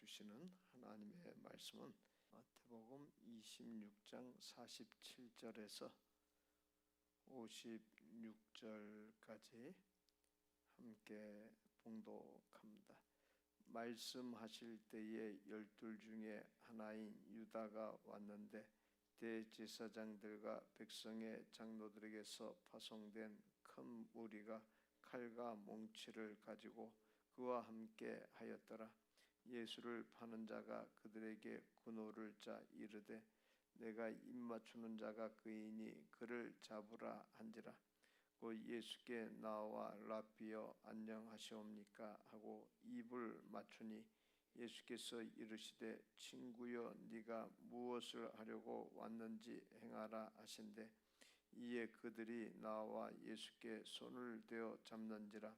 주시는 하나님의 말씀은 마태복음 26장 47절에서 56절까지 함께 봉독합니다. 말씀하실 때에 12 중에 하나인 유다가 왔는데 대제사장들과 백성의 장로들에게서 파송된 큰 무리가 칼과 몽치를 가지고 그와 함께 하였더라. 예수를 파는 자가 그들에게 군호를 짜 이르되 내가 입맞추는 자가 그이니 그를 잡으라 한지라. 곧 예수께 나와 라비여 안녕하시옵니까 하고 입을 맞추니 예수께서 이르시되 친구여 네가 무엇을 하려고 왔는지 행하라 하신대. 이에 그들이 나와 예수께 손을 대어 잡는지라.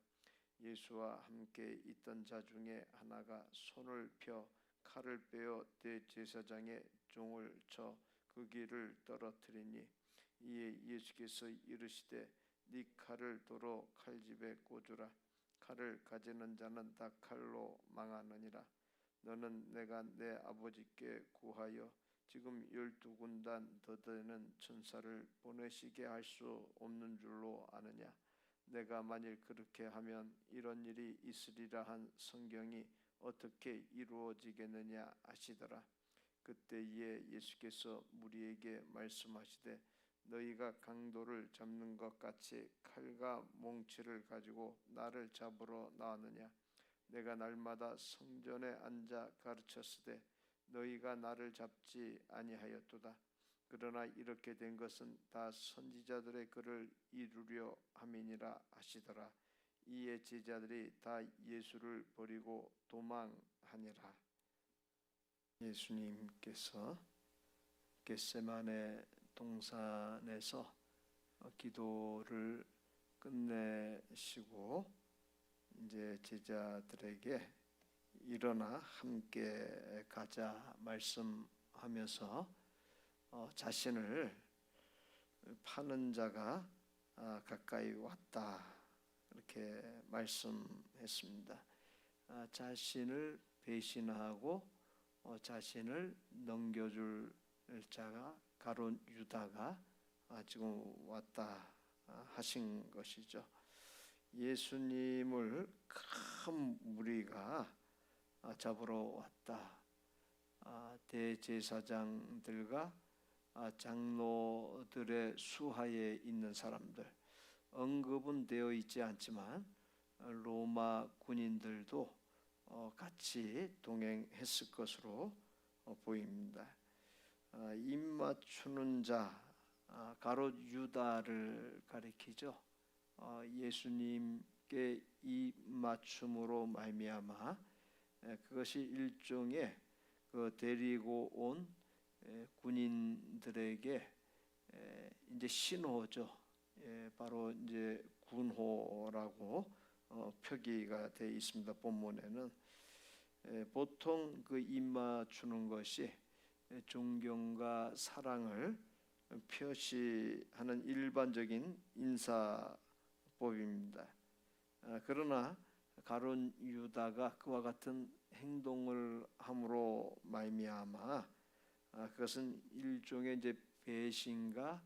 예수와 함께 있던 자 중에 하나가 손을 펴 칼을 빼어 대제사장의 종을 쳐 그 귀를 떨어뜨리니 이에 예수께서 이르시되 네 칼을 도로 칼집에 꽂으라. 칼을 가지는 자는 다 칼로 망하느니라. 너는 내가 내 아버지께 구하여 지금 12군단 더 되는 천사를 보내시게 할 수 없는 줄로 아느냐. 내가 만일 그렇게 하면 이런 일이 있으리라 한 성경이 어떻게 이루어지겠느냐 하시더라. 그때에 예수께서 무리에게 말씀하시되 너희가 강도를 잡는 것 같이 칼과 몽치를 가지고 나를 잡으러 나왔느냐. 내가 날마다 성전에 앉아 가르쳤으되 너희가 나를 잡지 아니하였도다. 그러나 이렇게 된 것은 다 선지자들의 글을 이루려 함이니라 하시더라. 이에 제자들이 다 예수를 버리고 도망하니라. 예수님께서 겟세마네 동산에서 기도를 끝내시고 이제 제자들에게 일어나 함께 가자 말씀하면서 자신을 파는 자가 가까이 왔다 이렇게 말씀했습니다. 자신을 배신하고 자신을 넘겨줄 자가 가룟 유다가 지금 왔다 하신 것이죠. 예수님을 큰 무리가 잡으러 왔다. 대제사장들과 장로들의 수하에 있는 사람들, 언급은 되어 있지 않지만 로마 군인들도 같이 동행했을 것으로 보입니다. 입맞추는 자, 가롯 유다를 가리키죠. 예수님께 입맞춤으로 말미암아 그것이 일종의 데리고 온 군인들에게 이제 신호죠. 바로 이제 군호라고 표기가 되어 있습니다. 본문에는 보통 그 입맞추는 것이 존경과 사랑을 표시하는 일반적인 인사법입니다. 그러나 가룟 유다가 그와 같은 행동을 함으로 말미암아 그것은 일종의 이제 배신과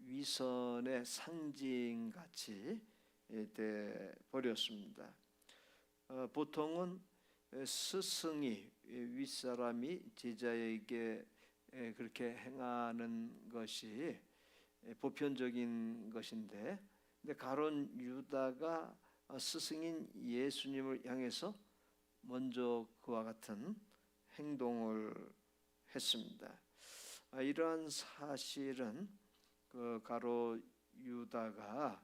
위선의 상징같이 돼 버렸습니다. 보통은 스승이 윗사람이 제자에게 그렇게 행하는 것이 보편적인 것인데, 근데 가룟 유다가 스승인 예수님을 향해서 먼저 그와 같은 행동을 했습니다. 이러한 사실은 그 가룟 유다가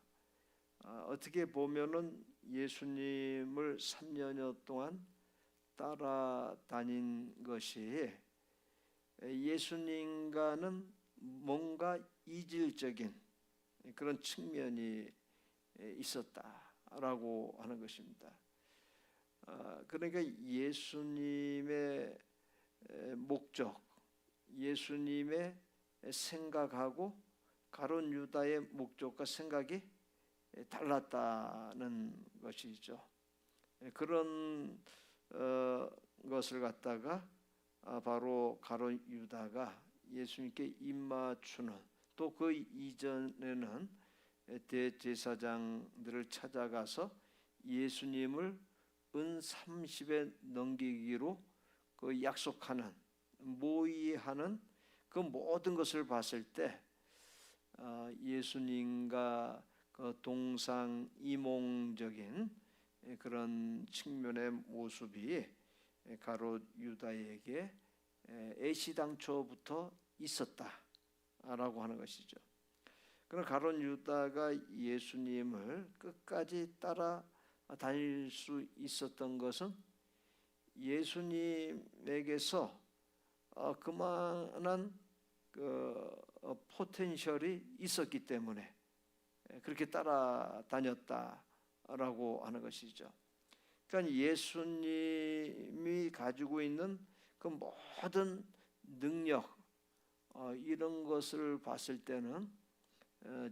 어떻게 보면은 예수님을 3년여 동안 따라다닌 것이 예수님과는 뭔가 이질적인 그런 측면이 있었다라고 하는 것입니다. 그러니까 예수님의 목적, 예수님의 생각하고 가룟 유다의 목적과 생각이 달랐다는 것이죠. 그런 것을 갖다가 바로 가룟 유다가 예수님께 입맞추는, 또 그 이전에는 대제사장들을 찾아가서 예수님을 은 30에 넘기기로 그 약속하는, 모의하는 그 모든 것을 봤을 때 예수님과 그 동상이몽적인 그런 측면의 모습이 가룟 유다에게 애시당초부터 있었다라고 하는 것이죠. 그럼 가룟 유다가 예수님을 끝까지 따라 다닐 수 있었던 것은 예수님에게서 그만한 그 포텐셜이 있었기 때문에 그렇게 따라다녔다라고 하는 것이죠. 그러니까 예수님이 가지고 있는 그 모든 능력, 이런 것을 봤을 때는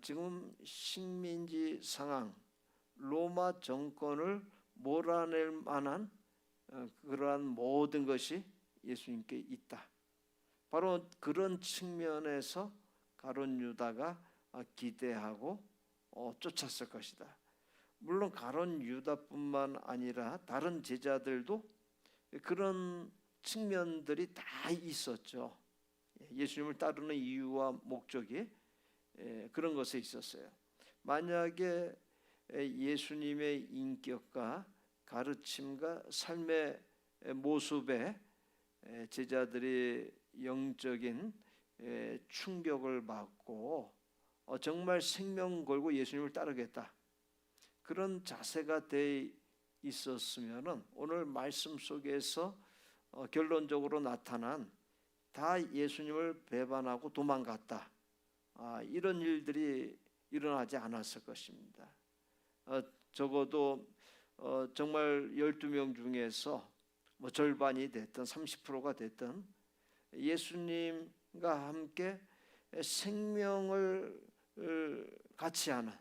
지금 식민지 상황, 로마 정권을 몰아낼 만한 그러한 모든 것이 예수님께 있다. 바로 그런 측면에서 가룟 유다가 기대하고 쫓았을 것이다. 물론 가룟 유다뿐만 아니라 다른 제자들도 그런 측면들이 다 있었죠. 예수님을 따르는 이유와 목적이 그런 것에 있었어요. 만약에 예수님의 인격과 가르침과 삶의 모습에 제자들이 영적인 충격을 받고 정말 생명 걸고 예수님을 따르겠다, 그런 자세가 돼 있었으면은 오늘 말씀 속에서 결론적으로 나타난 다 예수님을 배반하고 도망갔다, 이런 일들이 일어나지 않았을 것입니다. 적어도 정말 12명 중에서 절반이 됐든 30%가 됐든 예수님과 함께 생명을 같이 하는,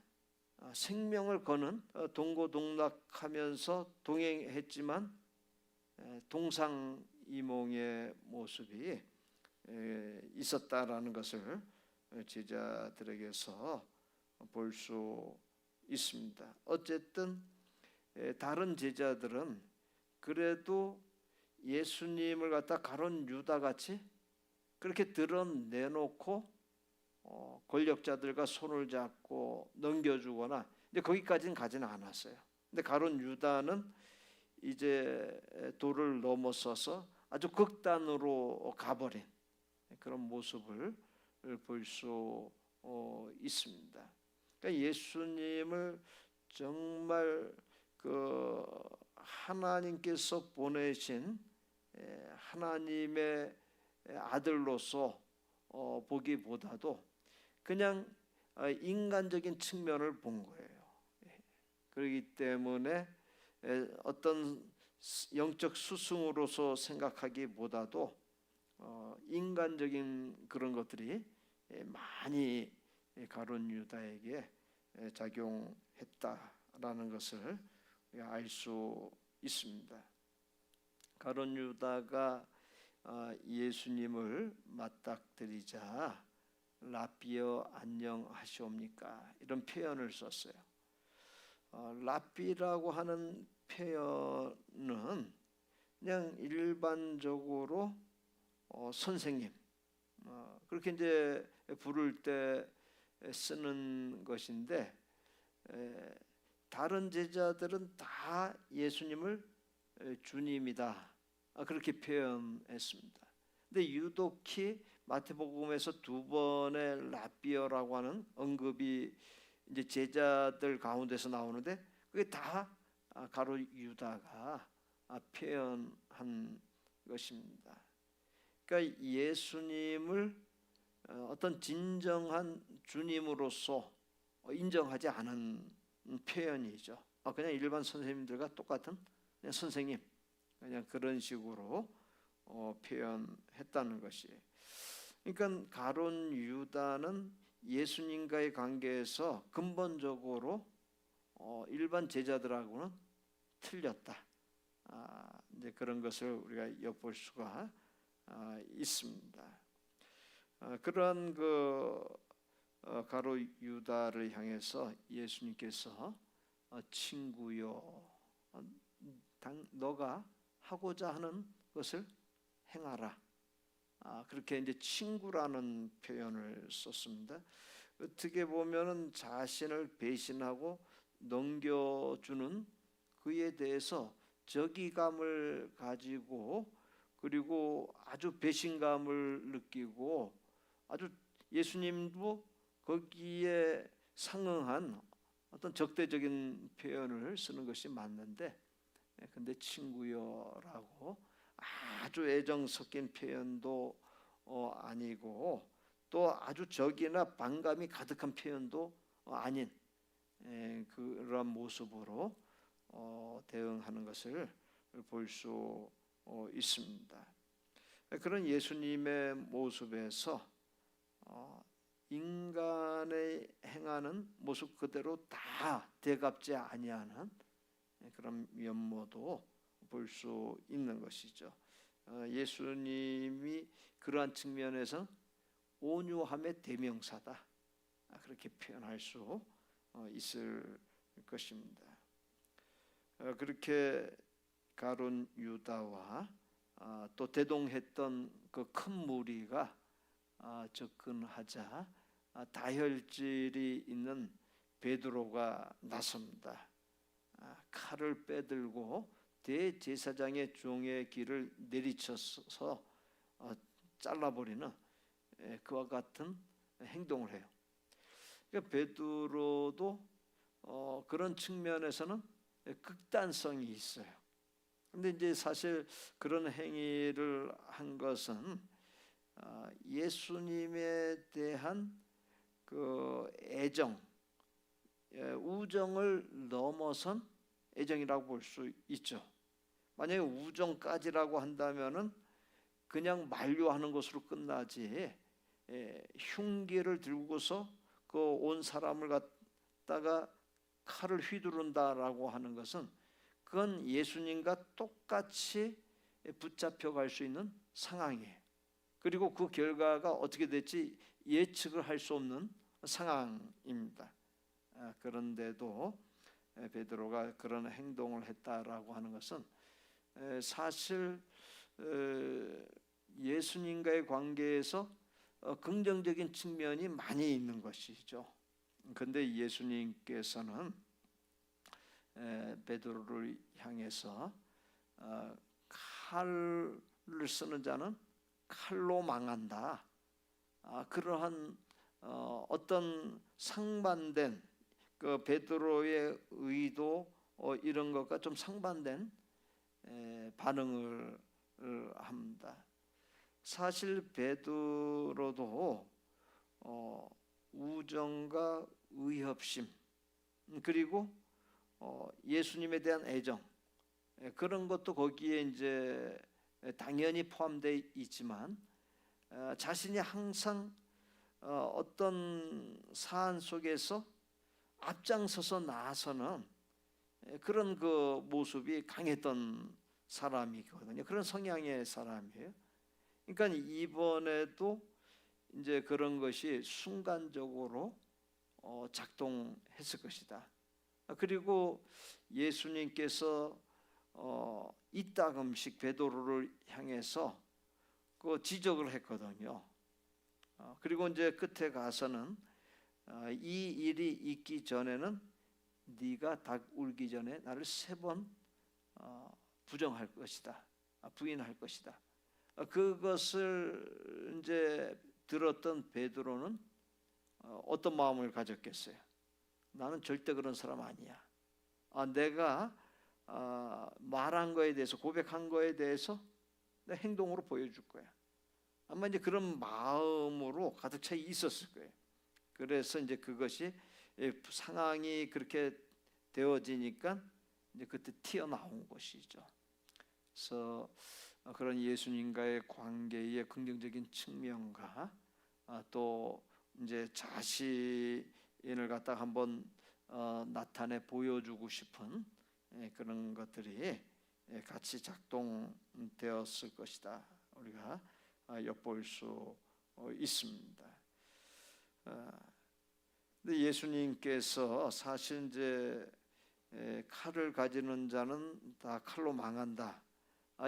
생명을 거는, 동고동락하면서 동행했지만 동상이몽의 모습이 있었다라는 것을 제자들에게서 볼 수 있습니다. 어쨌든 다른 제자들은 그래도 예수님을 갖다 가룟 유다 같이 그렇게 드러내놓고 권력자들과 손을 잡고 넘겨주거나 이제 거기까지는 가지는 않았어요. 근데 가룟 유다는 이제 도를 넘어서서 아주 극단으로 가버린 그런 모습을 볼 수 있습니다. 그러니까 예수님을 정말 그 하나님께서 보내신 하나님의 아들로서 보기보다도 그냥 인간적인 측면을 본 거예요. 그렇기 때문에 어떤 영적 스승으로서 생각하기보다도 인간적인 그런 것들이 많이 가룟 유다에게 작용했다라는 것을 알 수 있습니다. 가룟 유다가 예수님을 맞닥뜨리자 라삐여 안녕하시옵니까, 이런 표현을 썼어요. 라삐라고 하는 표현은 그냥 일반적으로 선생님, 그렇게 이제 부를 때 쓰는 것인데 다른 제자들은 다 예수님을 주님이다, 그렇게 표현했습니다. 근데 유독히 마태복음에서 두 번의 라삐어라고 하는 언급이 이제 제자들 가운데서 나오는데 그게 다 가룟 유다가 표현한 것입니다. 그러니까 예수님을 어떤 진정한 주님으로서 인정하지 않은 표현이죠. 그냥 일반 선생님들과 똑같은 그냥 선생님, 그냥 그런 식으로 표현했다는 것이. 그러니까 가룟 유다는 예수님과의 관계에서 근본적으로 일반 제자들하고는 틀렸다. 이제 그런 것을 우리가 엿볼 수가 있습니다. 그런 가룟 유다를 향해서 예수님께서 친구요, 너가 하고자 하는 것을 행하라. 그렇게 이제 친구라는 표현을 썼습니다. 어떻게 보면은 자신을 배신하고 넘겨주는 그에 대해서 적이감을 가지고, 그리고 아주 배신감을 느끼고, 아주 예수님도 거기에 상응한 어떤 적대적인 표현을 쓰는 것이 맞는데, 근데 친구여라고 아주 애정 섞인 표현도 아니고, 또 아주 적이나 반감이 가득한 표현도 아닌 그런 모습으로 대응하는 것을 볼 수 있습니다. 그런 예수님의 모습에서 인간의 행하는 모습 그대로 다 대갚지 아니하는 그런 면모도 볼 수 있는 것이죠. 예수님이 그러한 측면에서 온유함의 대명사다, 그렇게 표현할 수 있을 것입니다. 그렇게 가룟 유다와 또 대동했던 그 큰 무리가 접근하자 다혈질이 있는 베드로가 나섭니다. 칼을 빼들고 대제사장의 종의 길을 내리쳐서 잘라버리는 그와 같은 행동을 해요. 그러니까 베드로도 그런 측면에서는 극단성이 있어요. 근데 이제 사실 그런 행위를 한 것은 예수님에 대한 그 애정, 우정을 넘어선 애정이라고 볼 수 있죠. 만약에 우정까지라고 한다면은 그냥 만류하는 것으로 끝나지, 흉기를 들고서 그 온 사람을 갖다가 칼을 휘두른다라고 하는 것은 그건 예수님과 똑같이 붙잡혀 갈 수 있는 상황이에요. 그리고 그 결과가 어떻게 될지 예측을 할 수 없는 상황입니다. 그런데도 베드로가 그런 행동을 했다라고 하는 것은 사실 예수님과의 관계에서 긍정적인 측면이 많이 있는 것이죠. 그런데 예수님께서는 베드로를 향해서 칼을 쓰는 자는 칼로 망한다, 그러한 어떤 상반된 그 베드로의 의도 이런 것과 좀 상반된 반응을 합니다. 사실 베드로도 우정과 의협심, 그리고 예수님에 대한 애정, 그런 것도 거기에 이제 당연히 포함되어 있지만, 자신이 항상 어떤 사안 속에서 앞장서서 나서는 그런 그 모습이 강했던 사람이거든요. 그런 성향의 사람이에요. 그러니까 이번에도 이제 그런 것이 순간적으로 작동했을 것이다. 그리고 예수님께서 이따금씩 베드로를 향해서 그 지적을 했거든요. 그리고 이제 끝에 가서는 이 일이 있기 전에는 네가 닭 울기 전에 나를 3번 부정할 것이다, 부인할 것이다. 그것을 이제 들었던 베드로는 어떤 마음을 가졌겠어요? 나는 절대 그런 사람 아니야. 내가 말한 거에 대해서, 고백한 거에 대해서 내 행동으로 보여줄 거야. 아마 이제 그런 마음으로 가득 차 있었을 거예요. 그래서 이제 그것이 상황이 그렇게 되어지니까 이제 그때 튀어나온 것이죠. 그래서 그런 예수님과의 관계의 긍정적인 측면과 또 이제 자신을 갖다 한번 나타내 보여주고 싶은 그런 것들이 같이 작동되었을 것이다. 우리가 엿볼 수 있습니다. 근데 예수님께서 사실 이제 칼을 가지는 자는 다 칼로 망한다.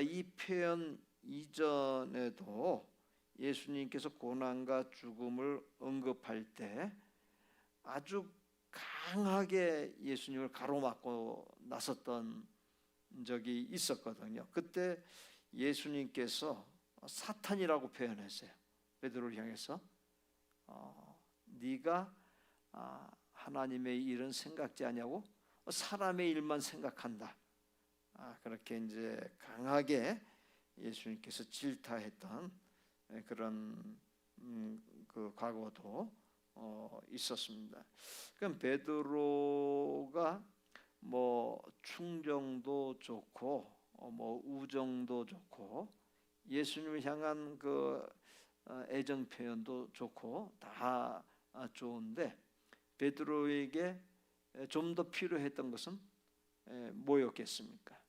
이 표현 이전에도 예수님께서 고난과 죽음을 언급할 때 아주 강하게 예수님을 가로막고 나섰던 적이 있었거든요. 그때 예수님께서 사탄이라고 표현했어요. 베드로를 향해서 네가 하나님의 일은 생각지 아니하고 사람의 일만 생각한다. 그렇게 이제 강하게 예수님께서 질타했던 그런 그 과거도 있었습니다. 그럼 베드로가 뭐 충정도 좋고 뭐 우정도 좋고 예수님을 향한 그 애정 표현도 좋고 다 좋은데 베드로에게 좀 더 필요했던 것은 뭐였겠습니까?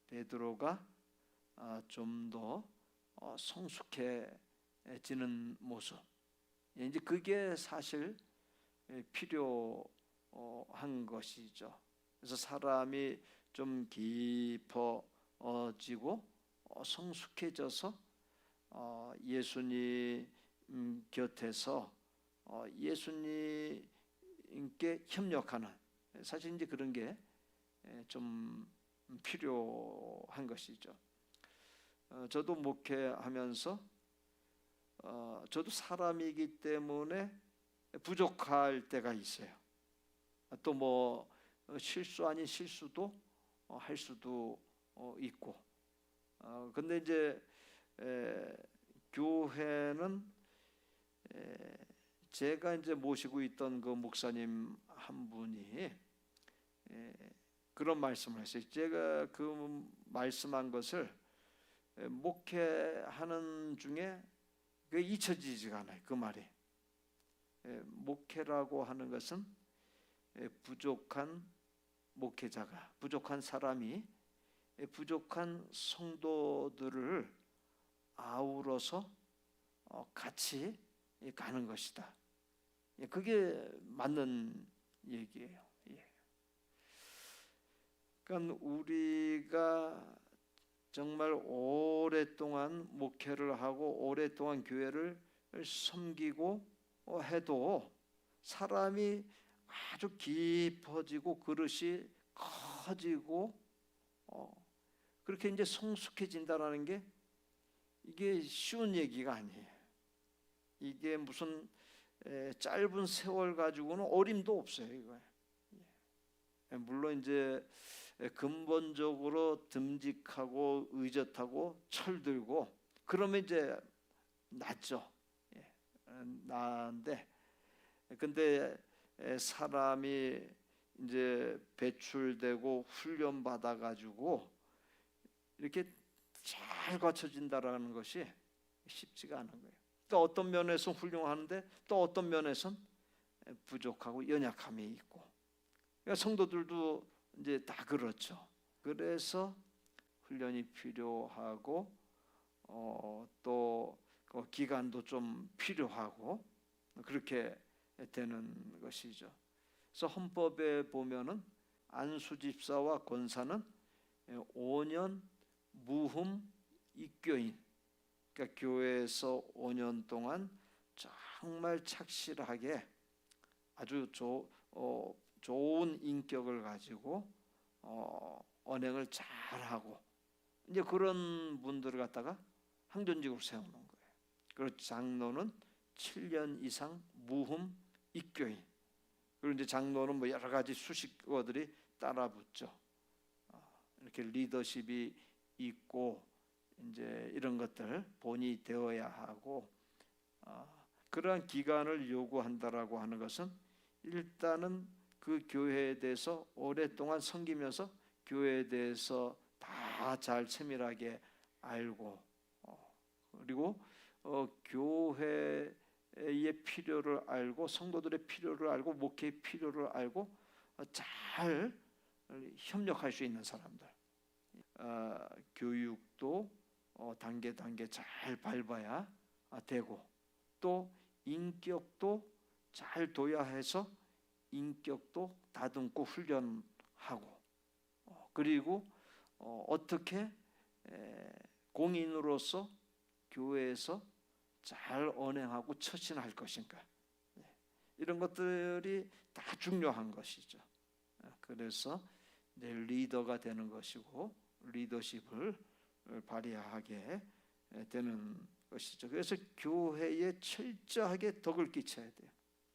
베드로가 좀 더 성숙해지는 모습. 이제 그게 사실 필요한 것이죠. 그래서 사람이 좀 깊어지고 성숙해져서 예수님 곁에서 예수님께 협력하는, 사실 이제 그런 게 좀 필요한 것이죠. 저도 목회하면서 저도 사람이기 때문에 부족할 때가 있어요. 또 뭐 실수 아닌 실수도 할 수도 있고. 근데 이제 교회는 제가 이제 모시고 있던 그 목사님 한 분이 그런 말씀을 했어요. 제가 그 말씀한 것을 목회하는 중에 그 잊혀지지가 않아요. 그 말이 목회라고 하는 것은 부족한 목회자가, 부족한 사람이 부족한 성도들을 아우러서 같이 가는 것이다. 그게 맞는 얘기예요. 그러니까 우리가 정말 오랫동안 목회를 하고 오랫동안 교회를 섬기고 해도 사람이 아주 깊어지고 그릇이 커지고 그렇게 이제 성숙해진다라는 게 이게 쉬운 얘기가 아니에요. 이게 무슨 짧은 세월 가지고는 어림도 없어요. 이거. 물론 이제 근본적으로 듬직하고 의젓하고 철들고 그러면 이제 낫죠. 나은데 근데 사람이 이제 배출되고 훈련 받아 가지고 이렇게 잘 갖춰진다라는 것이 쉽지가 않은 거예요. 또 어떤 면에서 훌륭하는데 또 어떤 면에서는 부족하고 연약함이 있고. 그러니까 성도들도 이제 다 그렇죠. 그래서 훈련이 필요하고 또 기간도 좀 필요하고 그렇게 되는 것이죠. 그래서 헌법에 보면은 안수집사와 권사는 5년 무흠 입교인, 그러니까 교회에서 5년 동안 정말 착실하게 아주 좋은 인격을 가지고 언행을 잘하고 이제 그런 분들을 갖다가 항존직으로 세우는 거예요. 그리고 장로는 7년 이상 무흠 입교인. 그리고 이제 장로는 뭐 여러 가지 수식어들이 따라붙죠. 이렇게 리더십이 있고 이제 이런 것들 본이 되어야 하고 그러한 기간을 요구한다라고 하는 것은 일단은 그 교회에 대해서 오랫동안 섬기면서 교회에 대해서 다 잘 세밀하게 알고 그리고 교회의 필요를 알고 성도들의 필요를 알고 목회의 필요를 알고 잘 협력할 수 있는 사람들. 교육도 단계 잘 밟아야 되고, 또 인격도 잘 둬야 해서 인격도 다듬고 훈련하고, 그리고 어떻게 공인으로서 교회에서 잘 언행하고 처신할 것인가, 이런 것들이 다 중요한 것이죠. 그래서 리더가 되는 것이고 리더십을 발휘하게 되는 것이죠. 그래서 교회에 철저하게 덕을 끼쳐야 돼요.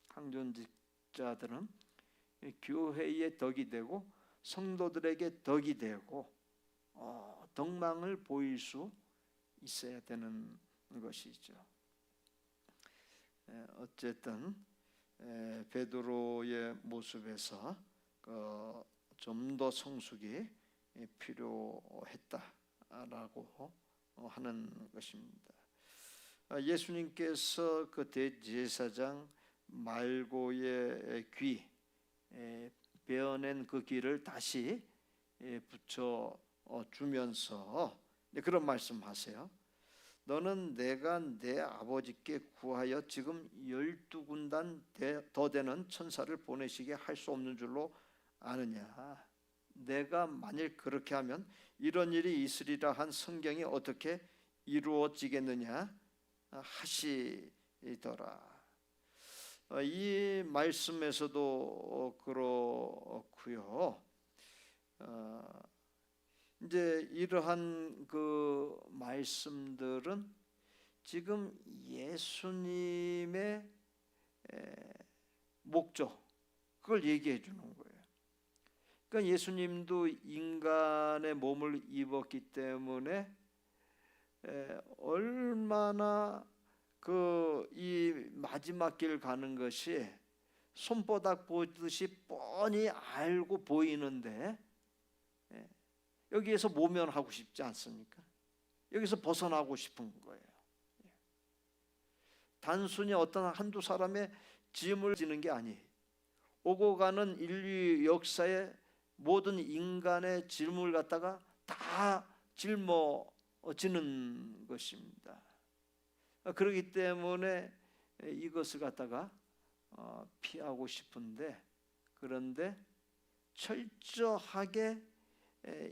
항존직자들은 교회의 덕이 되고 성도들에게 덕이 되고 덕망을 보일 수 있어야 되는 것이죠. 어쨌든 베드로의 모습에서 좀 더 성숙이 필요했다라고 하는 것입니다. 예수님께서 그 대제사장 말고의 귀, 베어낸 그 귀를 다시 붙여 주면서 그런 말씀하세요. 너는 내가 내 아버지께 구하여 지금 12군단 더 되는 천사를 보내시게 할 수 없는 줄로 아느냐. 내가 만일 그렇게 하면 이런 일이 있으리라 한 성경이 어떻게 이루어지겠느냐 하시더라. 이 말씀에서도 그렇고요. 이제 이러한 그 말씀들은 지금 예수님의 목적, 그걸 얘기해 주는 거예요. 그러니까 예수님도 인간의 몸을 입었기 때문에 얼마나 이 마지막 길 가는 것이 손바닥 보듯이 뻔히 알고 보이는데 여기에서 모면하고 싶지 않습니까? 여기서 벗어나고 싶은 거예요. 단순히 어떤 한두 사람의 짐을 지는 게 아니에요. 오고 가는 인류 역사의 모든 인간의 짐을 갖다가 다 짊어지는 것입니다. 그렇기 때문에 이것을 갖다가 피하고 싶은데, 그런데 철저하게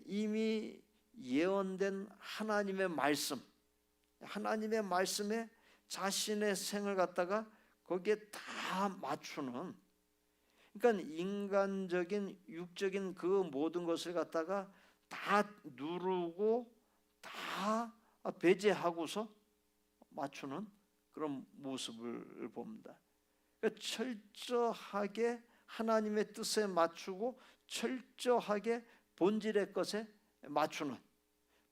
이미 예언된 하나님의 말씀, 하나님의 말씀에 자신의 생을 갖다가 거기에 다 맞추는, 그러니까 인간적인 육적인 그 모든 것을 갖다가 다 누르고 다 배제하고서 맞추는 그런 모습을 봅니다. 그러니까 철저하게 하나님의 뜻에 맞추고 철저하게 본질의 것에 맞추는,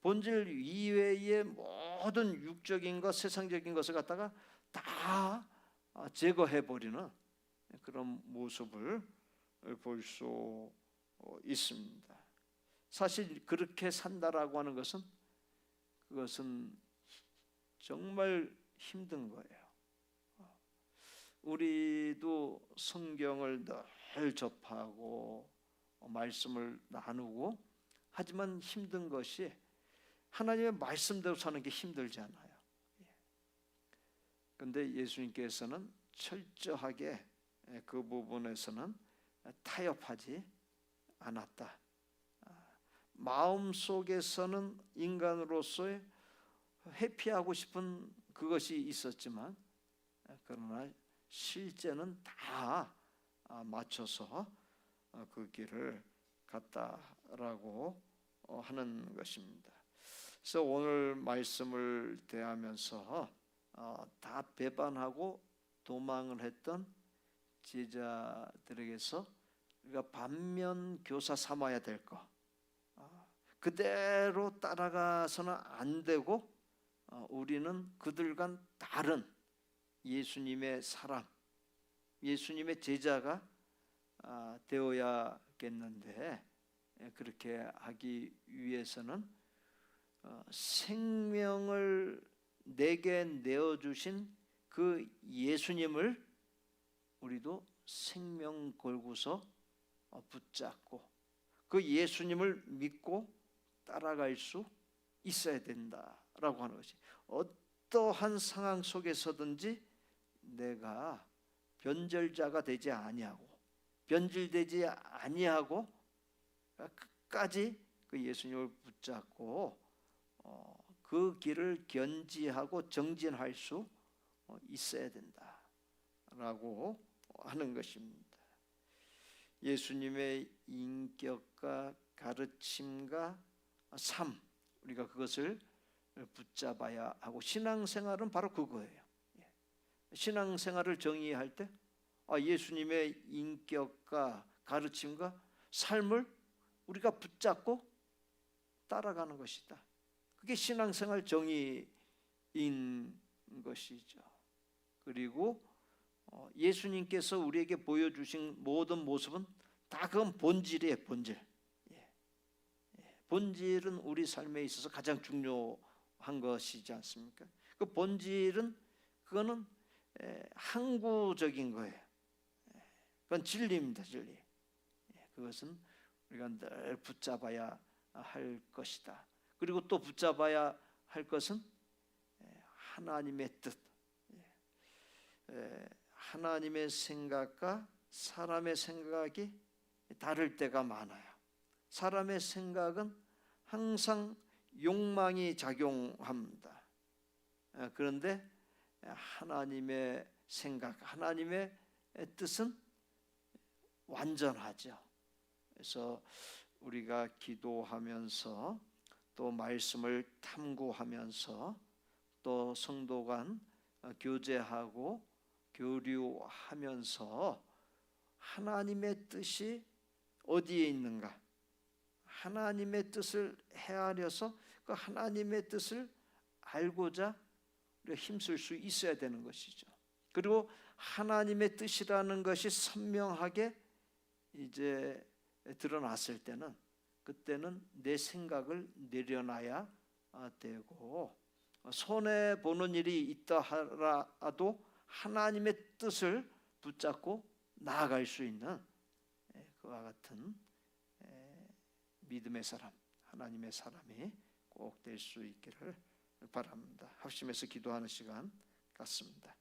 본질 이외의 모든 육적인 것, 세상적인 것을 갖다가 다 제거해버리는 그런 모습을 볼 수 있습니다. 사실 그렇게 산다라고 하는 것은 그것은 정말 힘든 거예요. 우리도 성경을 늘 접하고 말씀을 나누고 하지만 힘든 것이 하나님의 말씀대로 사는 게 힘들잖아요. 그런데 예수님께서는 철저하게 그 부분에서는 타협하지 않았다. 마음속에서는 인간으로서의 회피하고 싶은 그것이 있었지만, 그러나 실제는 다 맞춰서 그 길을 갔다라고 하는 것입니다. 그래서 오늘 말씀을 대하면서 다 배반하고 도망을 했던 제자들에게서 우리가 반면 교사 삼아야 될 것, 그대로 따라가서는 안 되고 우리는 그들과 다른 예수님의 사람, 예수님의 제자가 되어야겠는데, 그렇게 하기 위해서는 생명을 내게 내어주신 그 예수님을 우리도 생명 걸고서 붙잡고 그 예수님을 믿고 따라갈 수 있어야 된다라고 하는 것이, 어떠한 상황 속에서든지 내가 변절자가 되지 아니하고 변질되지 아니하고 끝까지 그 예수님을 붙잡고 그 길을 견지하고 정진할 수 있어야 된다라고 하는 것입니다. 예수님의 인격과 가르침과 삶, 우리가 그것을 붙잡아야 하고, 신앙생활은 바로 그거예요. 신앙생활을 정의할 때 예수님의 인격과 가르침과 삶을 우리가 붙잡고 따라가는 것이다. 그게 신앙생활 정의인 것이죠. 그리고 예수님께서 우리에게 보여주신 모든 모습은 다 그건 본질이에요. 본질. 본질은 우리 삶에 있어서 가장 중요한 것이지 않습니까? 그 본질은 그거는 항구적인 거예요. 그건 진리입니다. 진리. 그것은 우리가 늘 붙잡아야 할 것이다. 그리고 또 붙잡아야 할 것은 하나님의 뜻. 하나님의 생각과 사람의 생각이 다를 때가 많아요. 사람의 생각은 항상 욕망이 작용합니다. 그런데 하나님의 생각, 하나님의 뜻은 완전하죠. 그래서 우리가 기도하면서 또 말씀을 탐구하면서 또 성도 간 교제하고 교류하면서 하나님의 뜻이 어디에 있는가, 하나님의 뜻을 헤아려서 그 하나님의 뜻을 알고자 우리가 힘쓸 수 있어야 되는 것이죠. 그리고 하나님의 뜻이라는 것이 선명하게 이제 드러났을 때는, 그때는 내 생각을 내려놔야 되고, 손해 보는 일이 있다 하더라도 하나님의 뜻을 붙잡고 나아갈 수 있는 그와 같은 믿음의 사람, 하나님의 사람이 꼭 될 수 있기를 바랍니다. 합심해서 기도하는 시간 갖습니다.